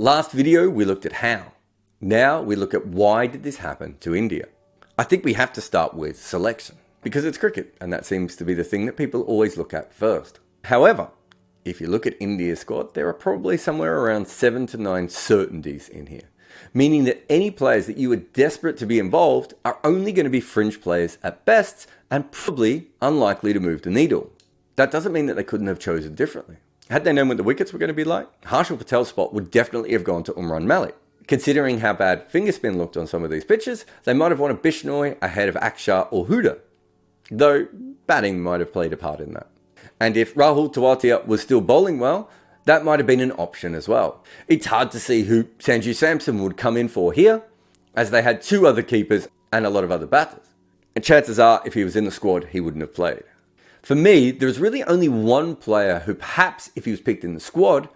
Last video, we looked at how. Now we look at why did this happen to India. I think we have to start with selection, because it's cricket, and that seems to be the thing that people always look at first. However, if you look at India's squad, there are probably somewhere around 7 to 9 certainties in here, meaning that any players that you are desperate to be involved are only going to be fringe players at best and probably unlikely to move the needle. That doesn't mean that they couldn't have chosen differently. Had they known what the wickets were going to be like, Harshal Patel's spot would definitely have gone to Umran Malik. Considering how bad finger spin looked on some of these pitches, they might have wanted Bishnoi ahead of Akshar or Huda, though batting might have played a part in that. And if Rahul Tewatia was still bowling well, that might have been an option as well. It's hard to see who Sanju Samson would come in for here, as they had 2 other keepers and a lot of other batters. And chances are, if he was in the squad, he wouldn't have played. For me, there's really only one player who perhaps, if he was picked in the squad,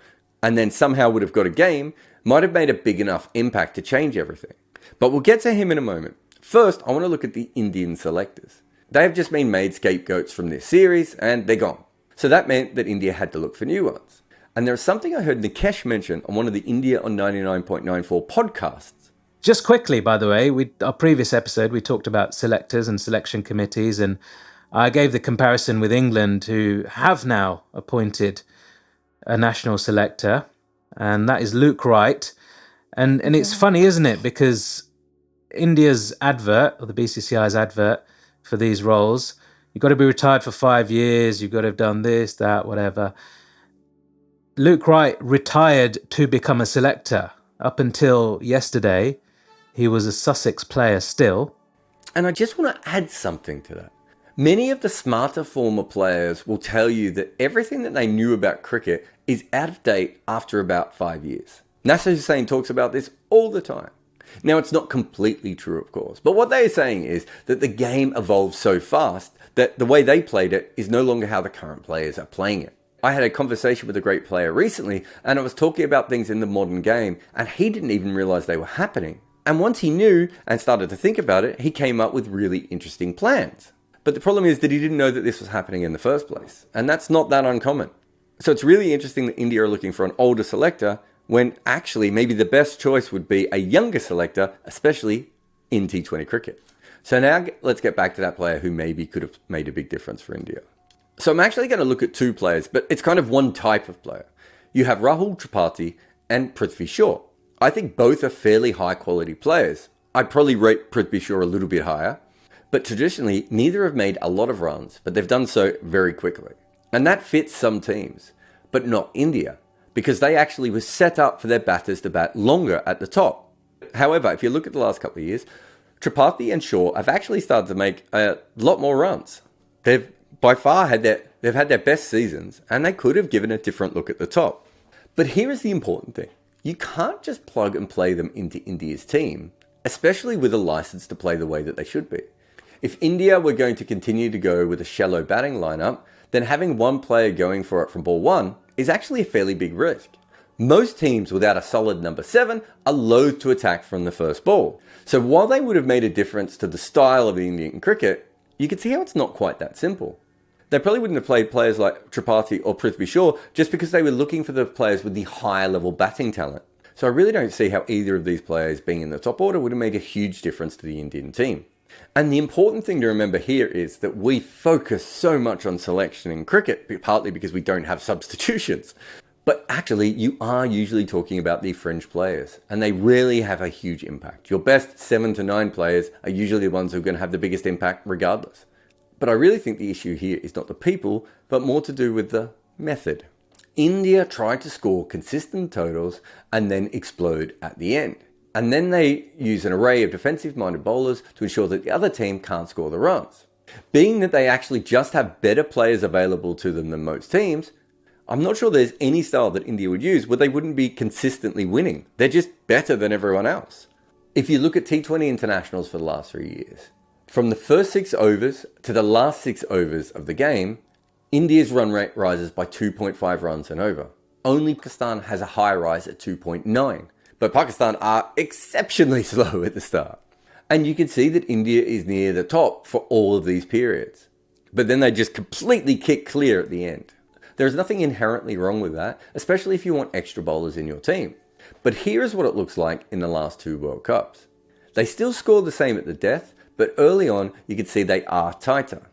and then somehow would have got a game, might have made a big enough impact to change everything. But we'll get to him in a moment. First, I want to look at the Indian selectors. They have just been made scapegoats from this series, and they're gone. So that meant that India had to look for new ones. And there's something I heard Nikesh mention on one of the India on 99.94 podcasts. Just quickly, by the way, our previous episode, we talked about selectors and selection committees, and I gave the comparison with England, who have now appointed a national selector, and that is Luke Wright. And it's funny, isn't it? Because India's advert, or the BCCI's advert for these roles, you've got to be retired for 5 years, you've got to have done this, that, whatever. Luke Wright retired to become a selector. Up until yesterday, he was a Sussex player still. And I just want to add something to that. Many of the smarter former players will tell you that everything that they knew about cricket is out of date after about 5 years. Nasser Hussain talks about this all the time. Now, it's not completely true, of course, but what they're saying is that the game evolves so fast that the way they played it is no longer how the current players are playing it. I had a conversation with a great player recently, and I was talking about things in the modern game, and he didn't even realize they were happening. And once he knew and started to think about it, he came up with really interesting plans. But the problem is that he didn't know that this was happening in the first place. And that's not that uncommon. So it's really interesting that India are looking for an older selector when actually maybe the best choice would be a younger selector, especially in T20 cricket. So now let's get back to that player who maybe could have made a big difference for India. So I'm actually going to look at 2 players, but it's kind of one type of player. You have Rahul Tripathi and Prithvi Shaw. I think both are fairly high quality players. I'd probably rate Prithvi Shaw a little bit higher. But traditionally, neither have made a lot of runs, but they've done so very quickly. And that fits some teams, but not India, because they actually were set up for their batters to bat longer at the top. However, if you look at the last couple of years, Tripathi and Shaw have actually started to make a lot more runs. They've by far had their best seasons, and they could have given a different look at the top. But here is the important thing. You can't just plug and play them into India's team, especially with a license to play the way that they should be. If India were going to continue to go with a shallow batting lineup, then having one player going for it from ball 1 is actually a fairly big risk. Most teams without a solid number 7 are loath to attack from the first ball. So while they would have made a difference to the style of the Indian cricket, you can see how it's not quite that simple. They probably wouldn't have played players like Tripathi or Prithvi Shaw just because they were looking for the players with the higher level batting talent. So I really don't see how either of these players being in the top order would have made a huge difference to the Indian team. And the important thing to remember here is that we focus so much on selection in cricket, partly because we don't have substitutions. But actually, you are usually talking about the fringe players, and they rarely have a huge impact. Your best 7 to 9 players are usually the ones who are going to have the biggest impact regardless. But I really think the issue here is not the people, but more to do with the method. India tried to score consistent totals and then explode at the end. And then they use an array of defensive-minded bowlers to ensure that the other team can't score the runs. Being that they actually just have better players available to them than most teams, I'm not sure there's any style that India would use where they wouldn't be consistently winning. They're just better than everyone else. If you look at T20 internationals for the last 3 years, from the first 6 overs to the last 6 overs of the game, India's run rate rises by 2.5 runs and over. Only Pakistan has a high rise at 2.9. But Pakistan are exceptionally slow at the start. And you can see that India is near the top for all of these periods. But then they just completely kick clear at the end. There's nothing inherently wrong with that, especially if you want extra bowlers in your team. But here is what it looks like in the last 2 World Cups. They still score the same at the death, but early on you can see they are tighter.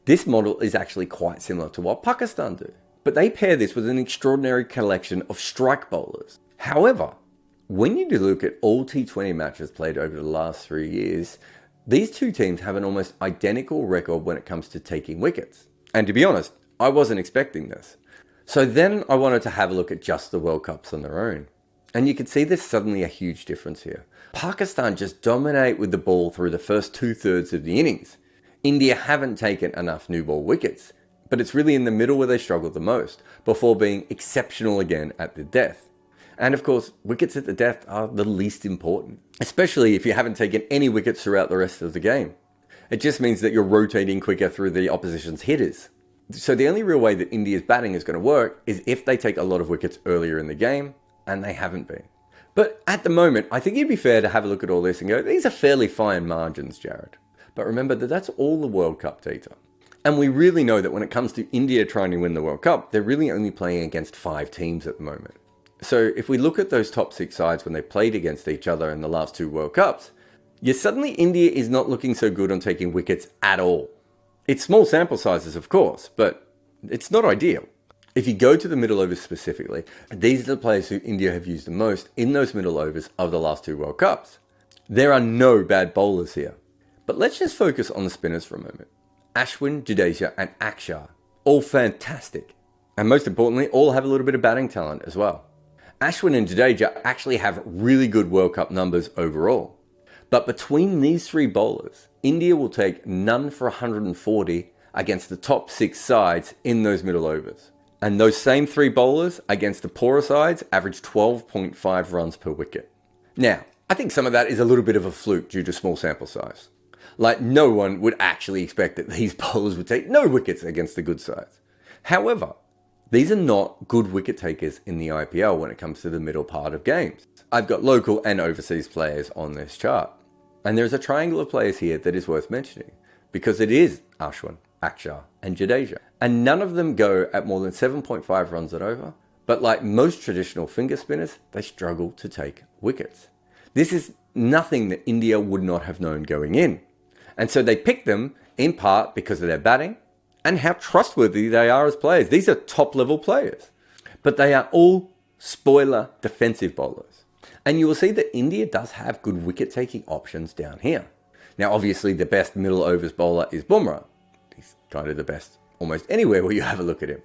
This model is actually quite similar to what Pakistan do, but they pair this with an extraordinary collection of strike bowlers. However, when you do look at all T20 matches played over the last 3 years, these two teams have an almost identical record when it comes to taking wickets. And to be honest, I wasn't expecting this. So then I wanted to have a look at just the World Cups on their own. And you can see there's suddenly a huge difference here. Pakistan just dominate with the ball through the first 2/3 of the innings. India haven't taken enough new ball wickets, but it's really in the middle where they struggle the most, before being exceptional again at the death. And of course, wickets at the death are the least important, especially if you haven't taken any wickets throughout the rest of the game. It just means that you're rotating quicker through the opposition's hitters. So the only real way that India's batting is going to work is if they take a lot of wickets earlier in the game, and they haven't been. But at the moment, I think it'd be fair to have a look at all this and go, these are fairly fine margins, Jarrod. But remember that that's all the World Cup data. And we really know that when it comes to India trying to win the World Cup, they're really only playing against 5 teams at the moment. So if we look at those top 6 sides when they played against each other in the last 2 World Cups, suddenly India is not looking so good on taking wickets at all. It's small sample sizes, of course, but it's not ideal. If you go to the middle overs specifically, these are the players who India have used the most in those middle overs of the last 2 World Cups. There are no bad bowlers here. But let's just focus on the spinners for a moment. Ashwin, Jadeja and Akshar, all fantastic. And most importantly, all have a little bit of batting talent as well. Ashwin and Jadeja actually have really good World Cup numbers overall. But between these 3 bowlers, India will take none for 140 against the top 6 sides in those middle overs. And those same 3 bowlers against the poorer sides average 12.5 runs per wicket. Now, I think some of that is a little bit of a fluke due to small sample size. Like, no one would actually expect that these bowlers would take no wickets against the good sides. However, these are not good wicket takers in the IPL when it comes to the middle part of games. I've got local and overseas players on this chart. And there's a triangle of players here that is worth mentioning, because it is Ashwin, Akshar and Jadeja. And none of them go at more than 7.5 runs and over, but like most traditional finger spinners, they struggle to take wickets. This is nothing that India would not have known going in. And so they picked them in part because of their batting and how trustworthy they are as players. These are top level players, but they are all spoiler defensive bowlers. And you will see that India does have good wicket taking options down here. Now, obviously the best middle overs bowler is Bumrah. He's kind of the best almost anywhere where you have a look at him.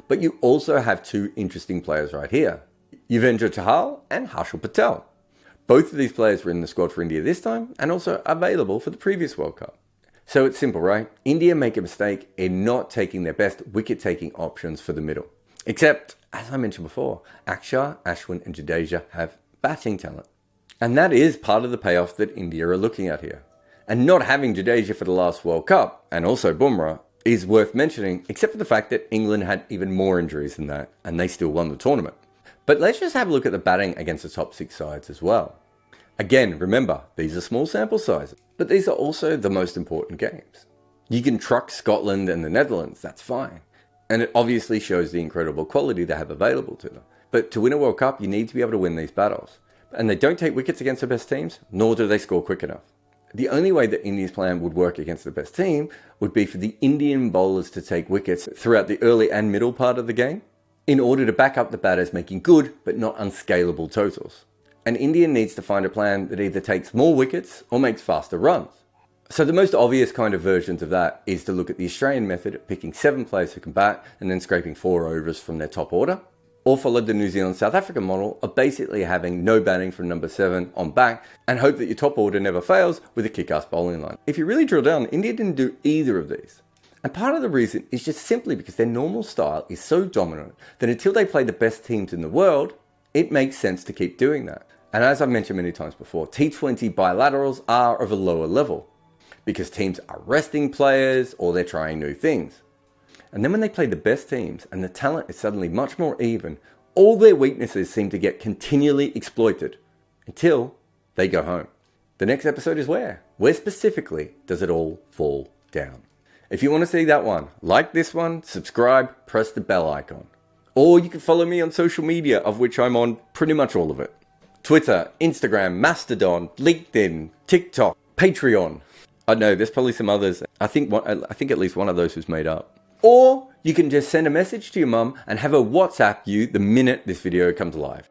But you also have 2 interesting players right here, Yuzvendra Chahal and Harshal Patel. Both of these players were in the squad for India this time and also available for the previous World Cup. So it's simple, right? India make a mistake in not taking their best wicket-taking options for the middle. Except, as I mentioned before, Akshar, Ashwin and Jadeja have batting talent. And that is part of the payoff that India are looking at here. And not having Jadeja for the last World Cup, and also Bumrah, is worth mentioning, except for the fact that England had even more injuries than that, and they still won the tournament. But let's just have a look at the batting against the top 6 sides as well. Again, remember, these are small sample sizes, but these are also the most important games. You can truck Scotland and the Netherlands, that's fine. And it obviously shows the incredible quality they have available to them. But to win a World Cup, you need to be able to win these battles. And they don't take wickets against the best teams, nor do they score quick enough. The only way that India's plan would work against the best team would be for the Indian bowlers to take wickets throughout the early and middle part of the game, in order to back up the batters making good but not unscalable totals. And India needs to find a plan that either takes more wickets or makes faster runs. So the most obvious kind of versions of that is to look at the Australian method of picking 7 players who can bat and then scraping 4 overs from their top order, or follow the New Zealand-South African model of basically having no batting from number 7 on back and hope that your top order never fails with a kick-ass bowling line. If you really drill down, India didn't do either of these. And part of the reason is just simply because their normal style is so dominant that until they play the best teams in the world, it makes sense to keep doing that. And as I've mentioned many times before, T20 bilaterals are of a lower level because teams are resting players or they're trying new things. And then when they play the best teams and the talent is suddenly much more even, all their weaknesses seem to get continually exploited until they go home. The next episode is where? Where specifically does it all fall down? If you want to see that one, like this one, subscribe, press the bell icon. Or you can follow me on social media, of which I'm on pretty much all of it. Twitter, Instagram, Mastodon, LinkedIn, TikTok, Patreon. I know there's probably some others. I think at least one of those was made up. Or you can just send a message to your mum and have her WhatsApp you the minute this video comes live.